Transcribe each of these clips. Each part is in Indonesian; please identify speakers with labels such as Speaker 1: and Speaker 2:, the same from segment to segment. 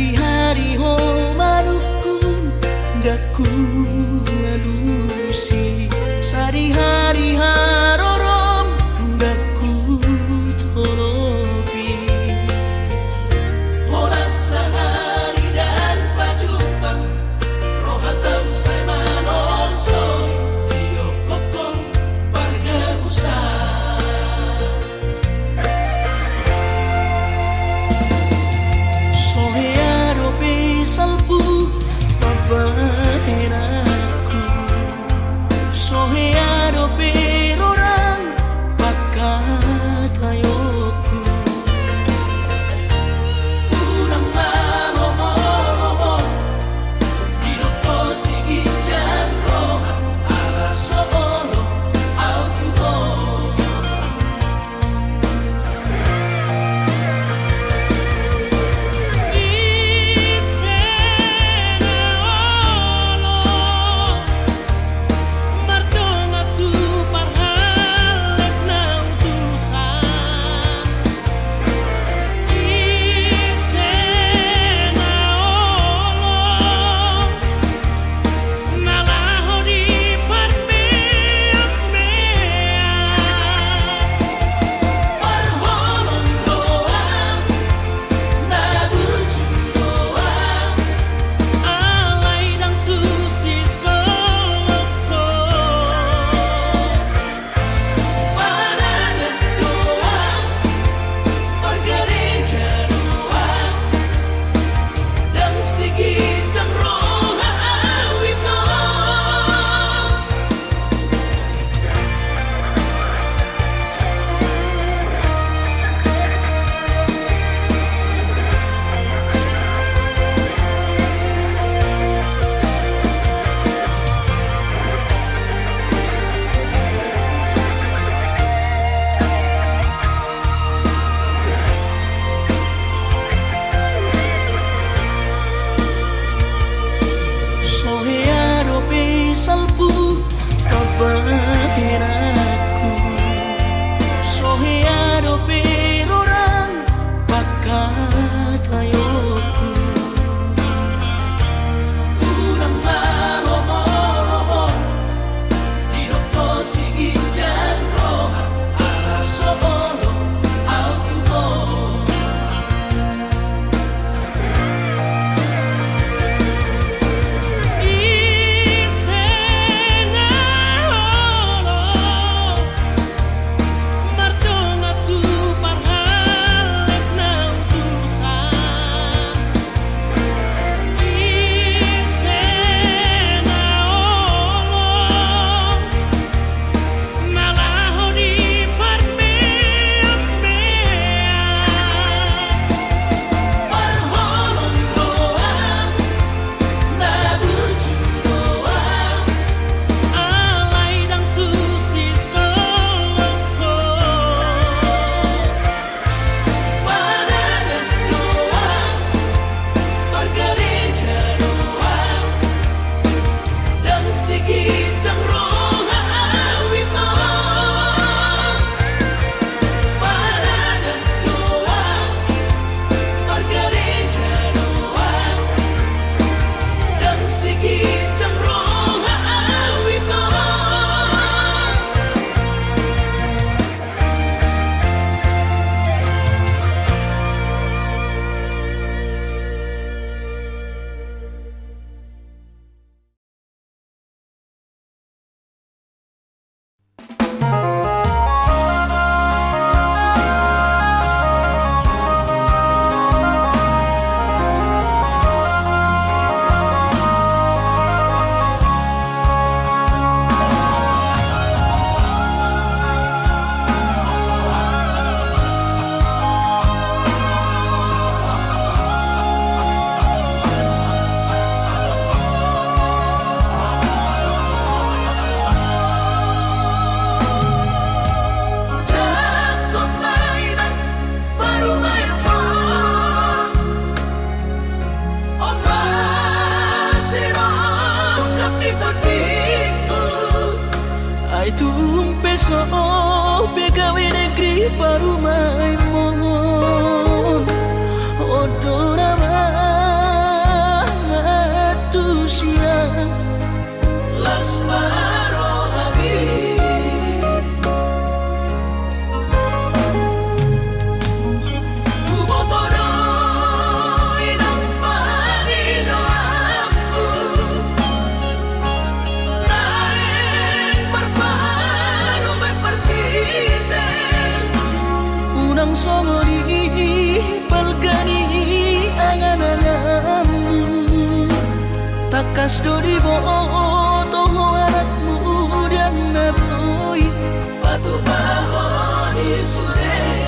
Speaker 1: Hari-hari ho manukun daku alusi Sari-hari harorom daku toropi
Speaker 2: Hola sehari dan pajupang Rohatau saya manosoi Iyo kokong parga usah
Speaker 1: Sohearo pesalpu papaheraku Sohearo perorang pakatayoku
Speaker 2: Urang malomo-lomo Hidup ko sige dyan roha Ala sobono alkohol
Speaker 1: Sohearo pesalpu papaheraku Sohearo perorang pakatayoku
Speaker 2: Urang malomo-lomo Hidup ko sige dyan roha Ala sobono alkohol
Speaker 1: besok begawe negeri baru main mohon odor aman takas do di boto anak muda na boy
Speaker 2: Batu bahon di sore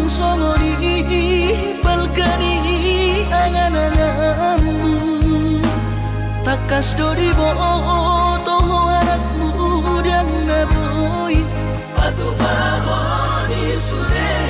Speaker 1: songori balkani angan-anganmu takas do di boto anak muda na boy
Speaker 2: Batu bahon di sore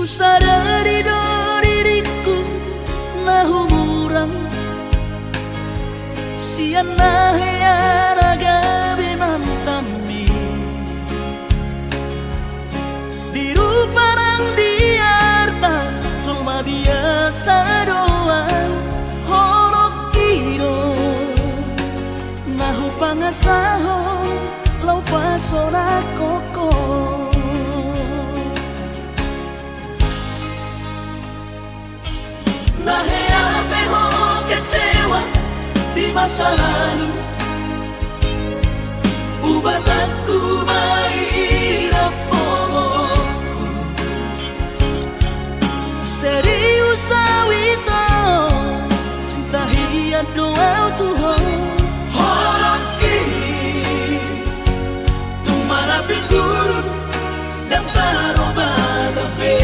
Speaker 1: Ku sadari do diriku nah umurang siana heana gabi nantami biru parang diarta cuma biasa doang horok kiro nahu pangasahon lau pasora koko nahe ape ho kecewa di masa lalu ubat aku mahirap pomoku serius awito cinta hiat doa Tuhan holoki tumarapi burun dan taroba gabe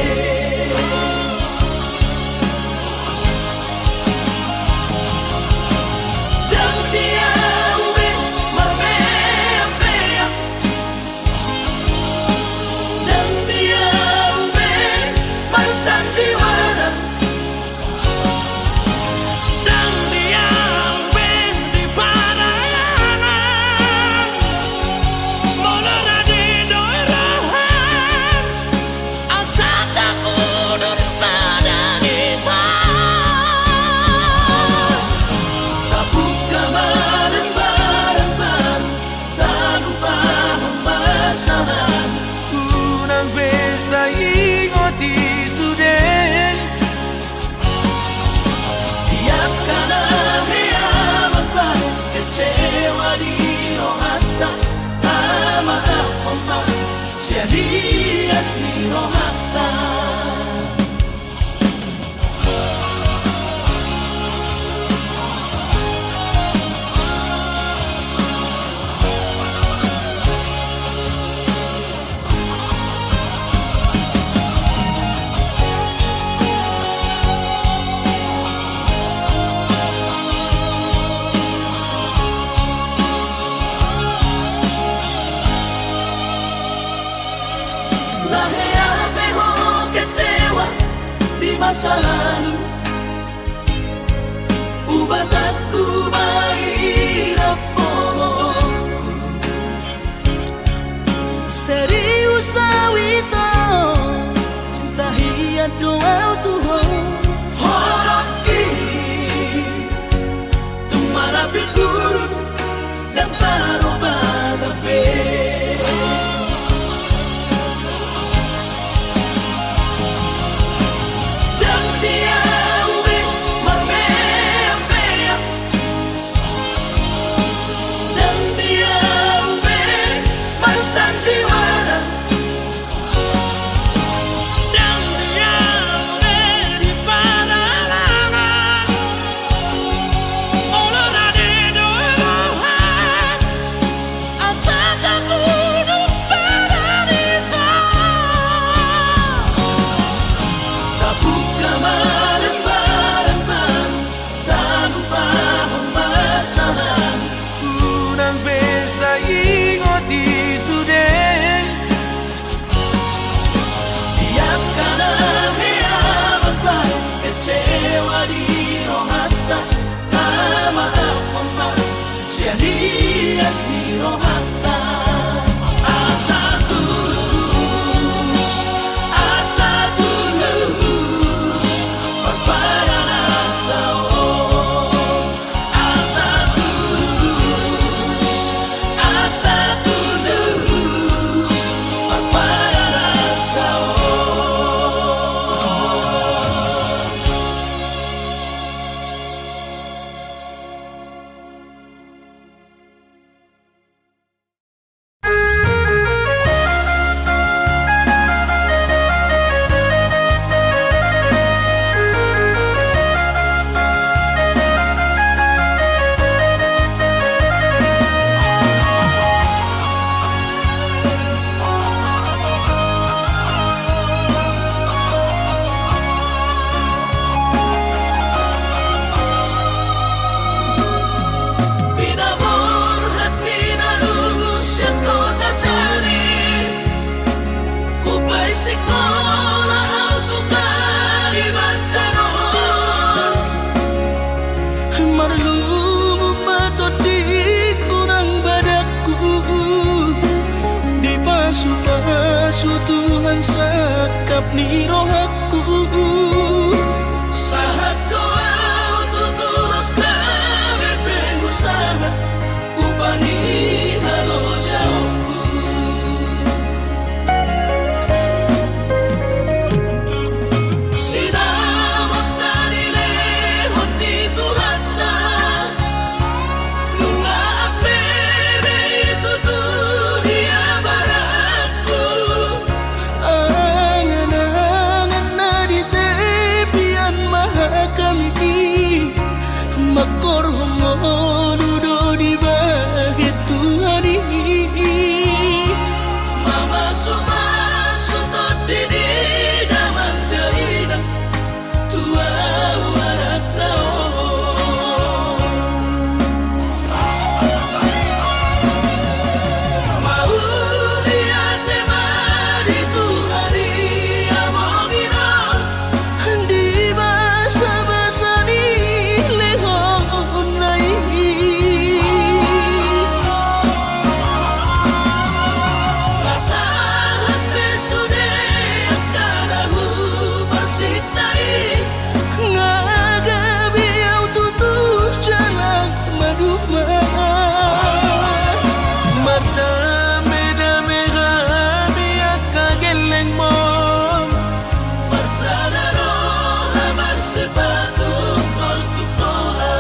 Speaker 1: Dias ni rohata nahe ape ho kecewa di masa lalu ubat aku mahirap pomoku serius awito cinta hiat doa Tuhan holoki tumarapi burun dan taroba gabe ni rohaku.
Speaker 2: Sahat doa tutulus kami pengusaha upangi halo jawabku. Sinamot na nilehon ni Tuhata Nunga apebe ituturia baraku.
Speaker 1: Angan-angan na di tepian mahakami makor hongodudo di bahit Tuhani.
Speaker 2: Mama sumasutod dini damang daina tua warak naon. Mauli ate mari Tuhari amonginon
Speaker 1: Di basa-basa ni lehon nai.
Speaker 2: Lasahan besude akadahu basitai.
Speaker 1: Ngagabi au tutuh jalan maduma. Madame-dame kami akageleng mon.
Speaker 2: Bersadaro hamar sepatu kol tukola.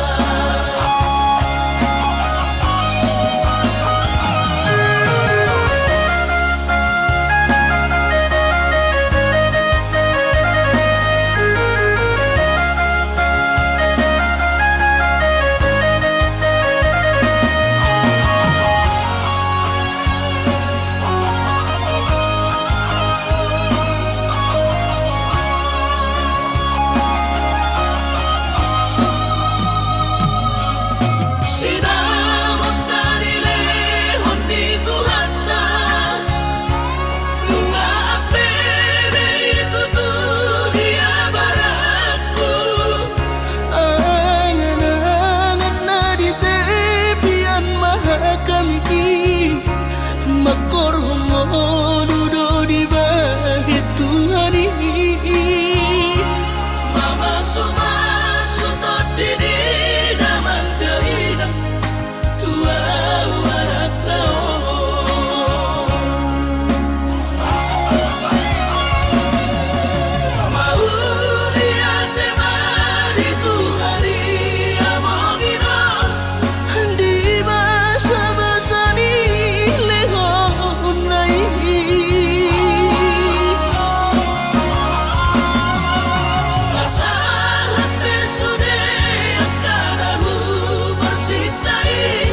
Speaker 2: Sinamot na nilehon ni Tuhata Nunga apebe ituturia baraku.
Speaker 1: Angan-angan na di tepian mahakami makor hongodudo di bahit Tuhani.
Speaker 2: Mama sumasutod dini damang daina tua warak naon. Mauli ate mari Tuhari amonginon
Speaker 1: Di basa-basa ni lehon nai.
Speaker 2: Lasahan besude akadahu basitai.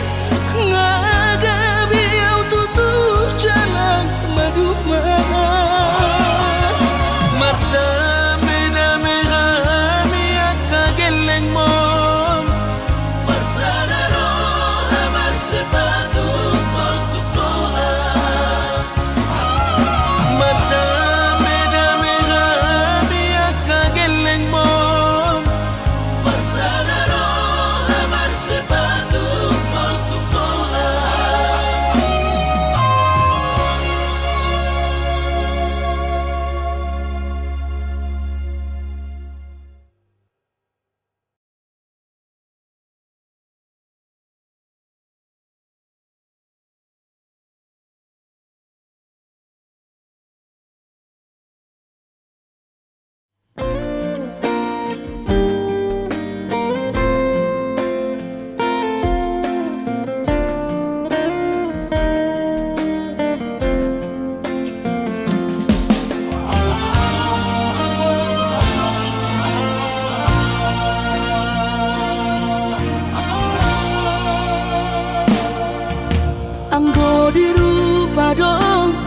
Speaker 1: Ngagabi au tutuh jalan maduma. Madame-dame kami akageleng mon.
Speaker 2: Bersadaro hamar sepatu kol tukola.
Speaker 1: Madame-dame kami akageleng mon.
Speaker 2: Bersadaro hamar sepatu kol tukola.
Speaker 1: Anggo dirupa dong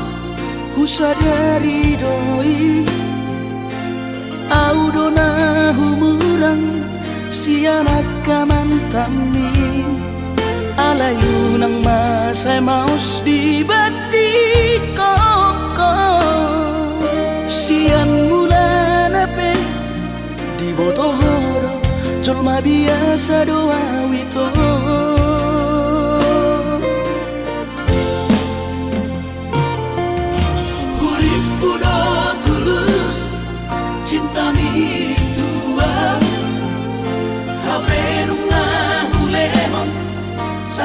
Speaker 1: husadari doi au dona humurang sianak kamantami alayu nang masay maus di badi koko sian mula nape di botohoro colma biasa doa wito.
Speaker 2: Urip udah tulus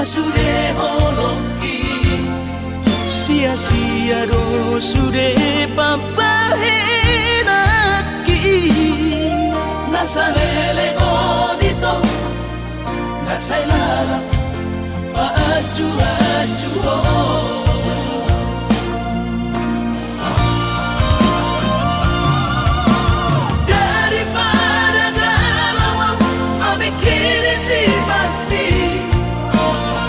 Speaker 1: sasude holoki sia-sia do sude papahenaki nasalele godito nasailala paaju-aju daripada galau amikiri si mati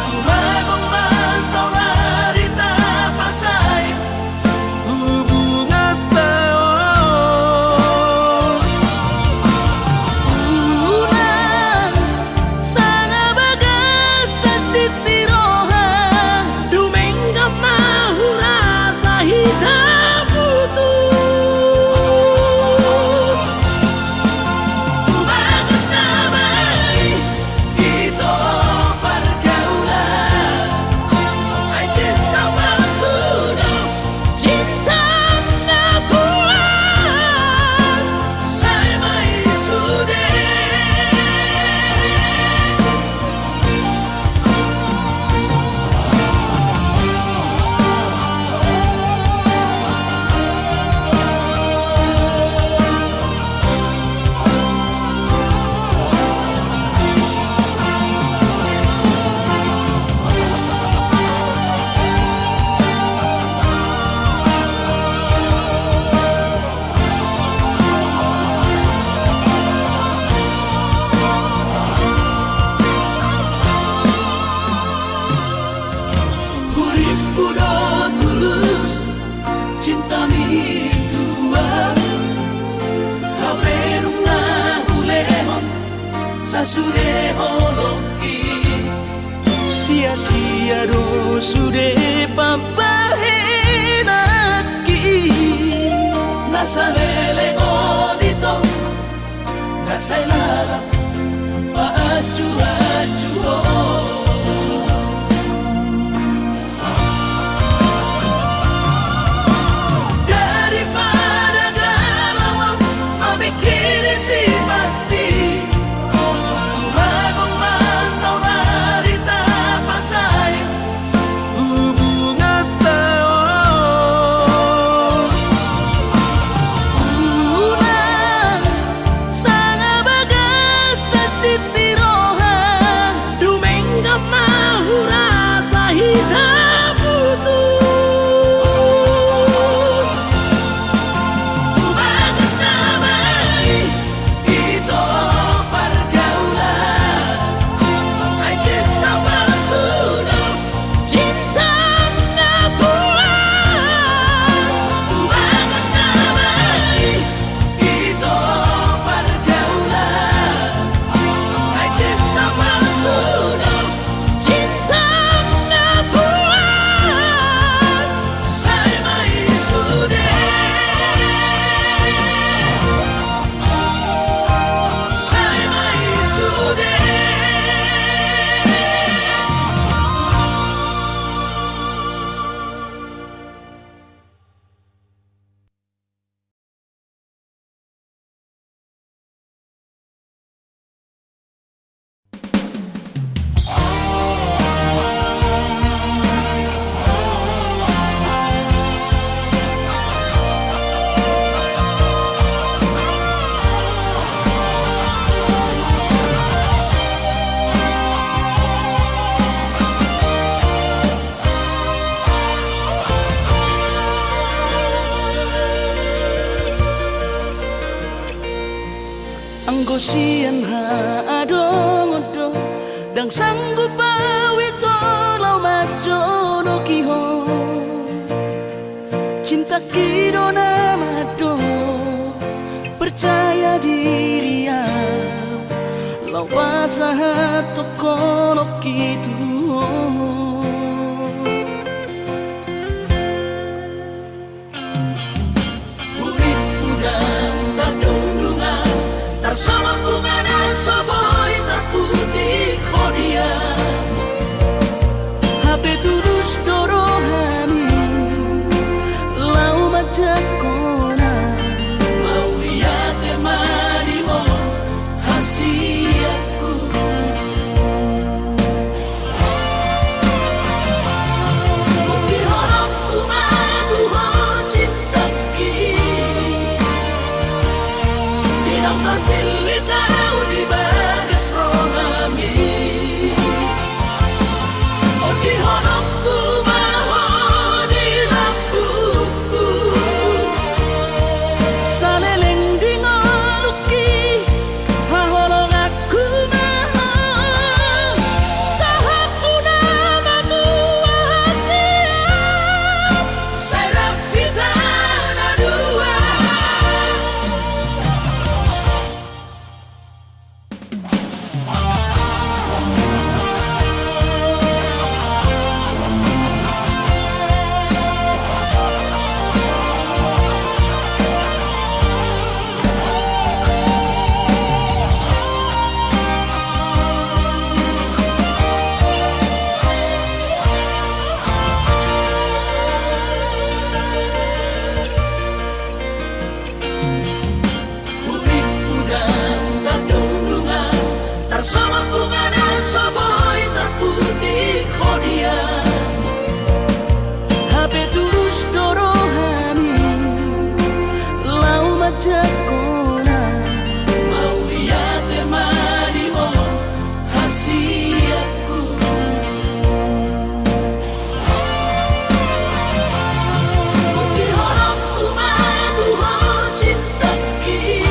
Speaker 1: tumagong masaulari tapasay hubungan tao ulan sanga bagas sa citiroha dumengga mahura sa hitam putus tumagot damai ito pergaulan ay cinta palsu cinta natural saya may sude Uripku do tulus cinta mi tuang hape nunga hulehon sasude holoki sia-sia do sude papahenaki nasalele godito nasailala paaju-aju daripada galau amikiri si mati tumagong masaulari tapasay hubungan tao ulan sanga bagas sa citiroha dumengga mahura sa hitam putus tumagot damai ito pergaulan ay cinta palsu cinta natural tumagot damai ito pergaulan ay cinta palsu cinta natural saya may sude saya may sude Anggo sian ha adongodo dang sanggup awito lau majono kiho cinta kidona mado percaya diri ya lau wasaha tokono kitu uripku dan tadundungan tarsama bungana soboy terputih kodia habe tulus dorohani lau majak kona mau lihat temani mo hasiatku
Speaker 2: Pinang terpilih tahu di bagas rohami. Oh di honokku maho di lampuku.
Speaker 1: Saleleng di ngaluki haholong aku maha. Sahaku nama tua siap.
Speaker 2: Saya pitana dua. Urip udang terdundungan tersama bunga dan soboy terputih kodian.
Speaker 1: HP terus dorohani lau majakona.
Speaker 2: Mau lihat temani oh hasiatku. Bukti honokku madu ho cintaki.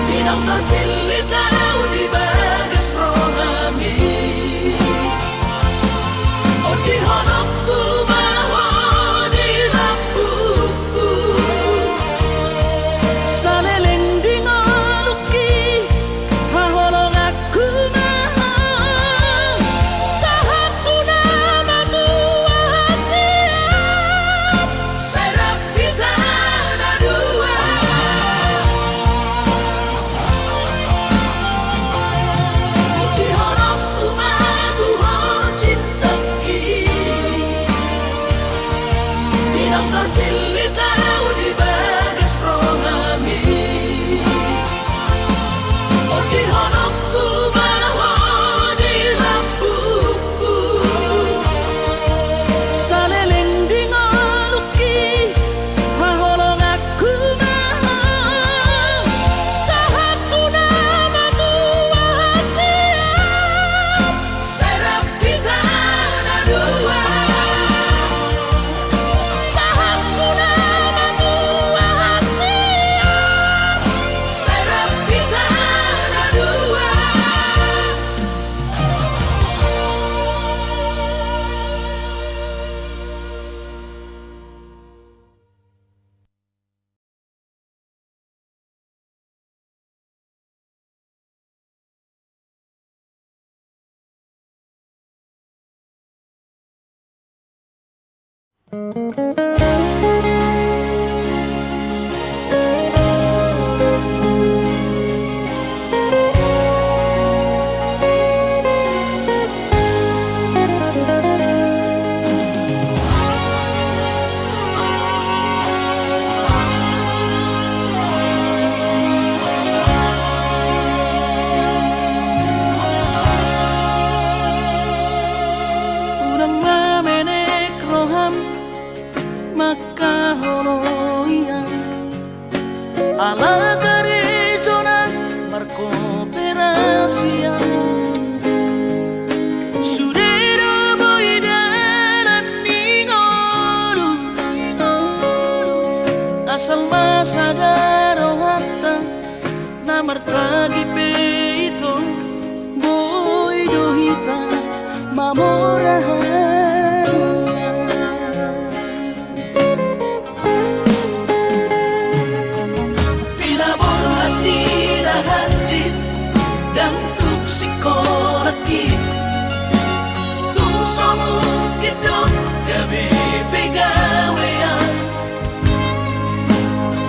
Speaker 2: Pinang terpilih tahu di bagas rohami. Oh di honokku maho di lampuku.
Speaker 1: Saleleng di ngaluki haholong aku maha. Sahaku nama tua siap.
Speaker 2: Saya pitana dua. Bukti honokku madu ho cintaki. Pinang terpilih tahu di bagas rohami. Oh di honokku maho di lampuku.
Speaker 1: Saleleng di ngaluki haholong aku maha. Sahaku nama tua siap.
Speaker 2: Saya pitana dua.
Speaker 1: Sahaku nama tua siap.
Speaker 2: Saya pitana dua.
Speaker 1: Urang mamenek roham maka holoian ala gerejonan berkooperasian. Sudero boidaran ningoru asal masadaro hatta namartagi peito boido hita mamorahan.
Speaker 2: Pinabor hati rahanjit dan tuk sikolaki. Tuk somu kidok gabe pegawean.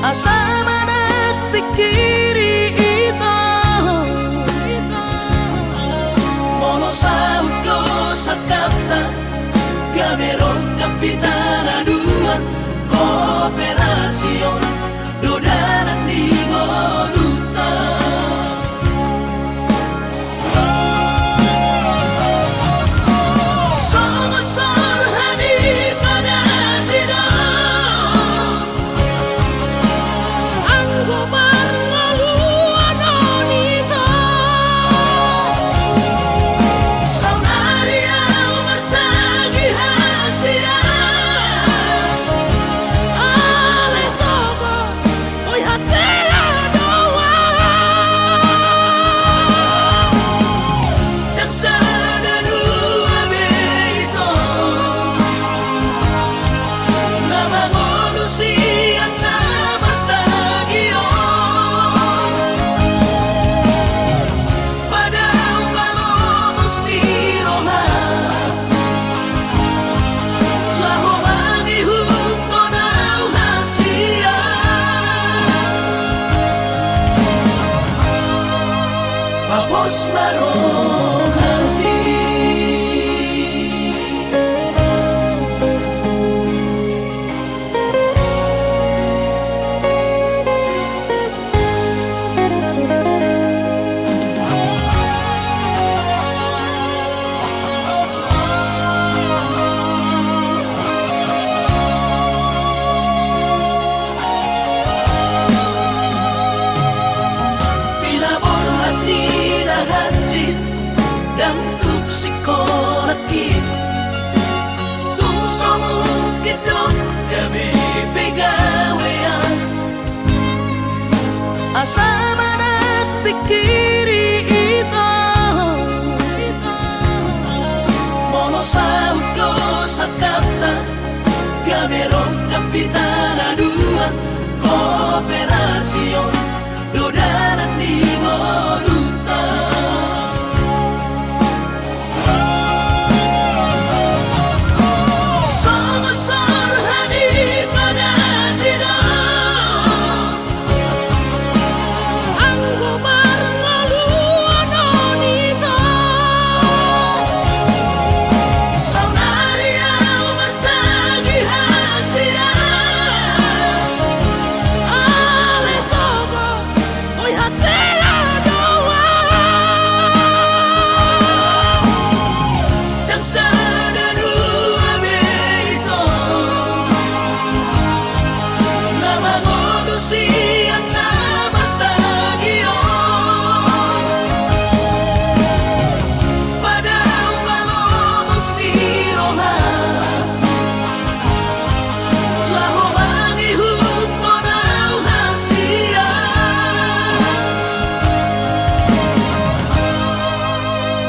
Speaker 1: Asa manak pikiri ito
Speaker 2: Mono saudo sakapta gaberon kapitana dua. Kooperasion dodanan di ngoduta. Song-song hani pada tidak. Tapos marahati dan tup psikologis tum somong kidok gabi pegawean
Speaker 1: asa manat pikiri ito
Speaker 2: mono sa udo sa kapta gaberong kapitana dua kooperasyon dodalan di moduta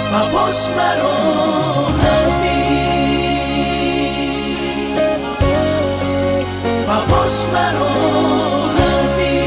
Speaker 2: Tapos marahati Tapos marahati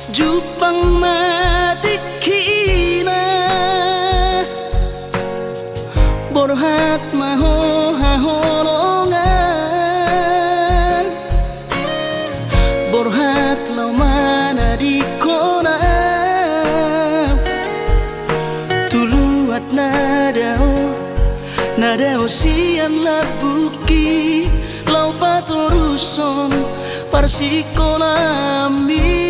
Speaker 1: Jupang matikina borhat maho haholongan borhat laumana di kona tuluat nadao sian labuki lau patoruson parsikolami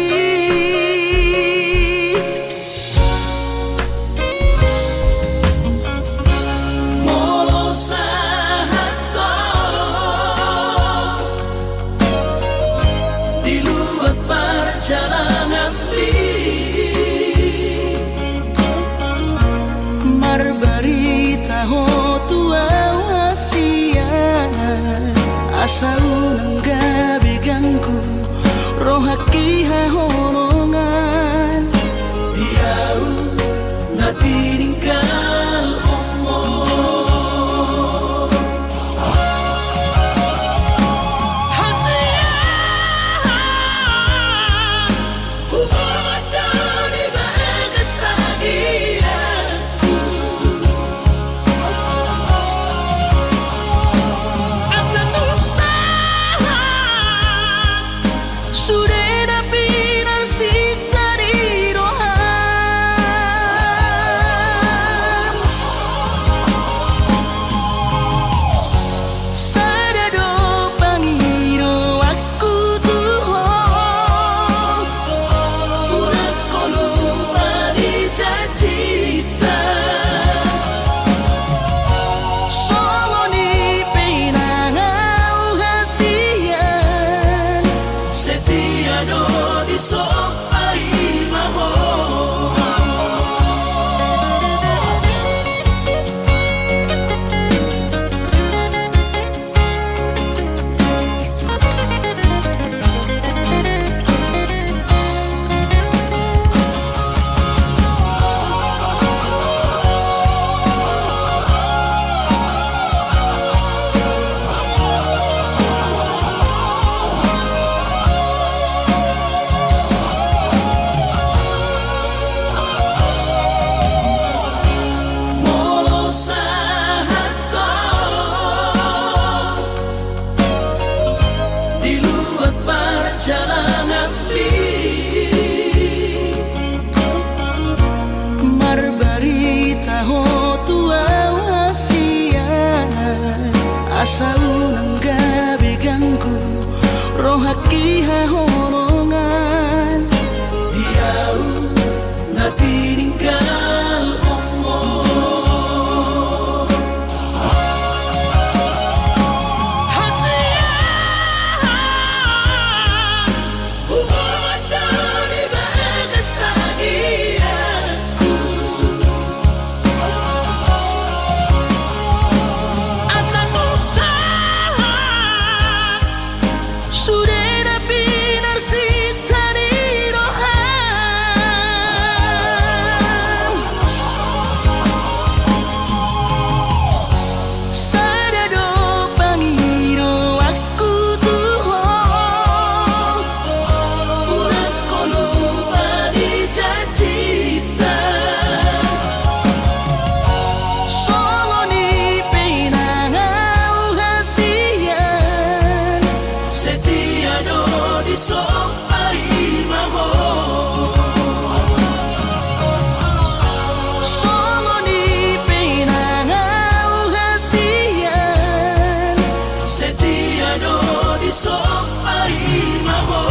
Speaker 1: asa unang gabiganku rohaki hahonongan
Speaker 2: diau natiningkal omong hasian hubungan dari bagas tagianku
Speaker 1: sudah tapi Saunang gabi ganggu rohaki hahonongan diau na tininggal omo hasia huwag dari bagas tagiaku asa sudah na pinarsita ni rohan sadado pangiro aku tuhong udah ko lupa di jajita songo ni pinangau hasian setia no di sopai maho songo ni pinangau hasian setia no di sopai maho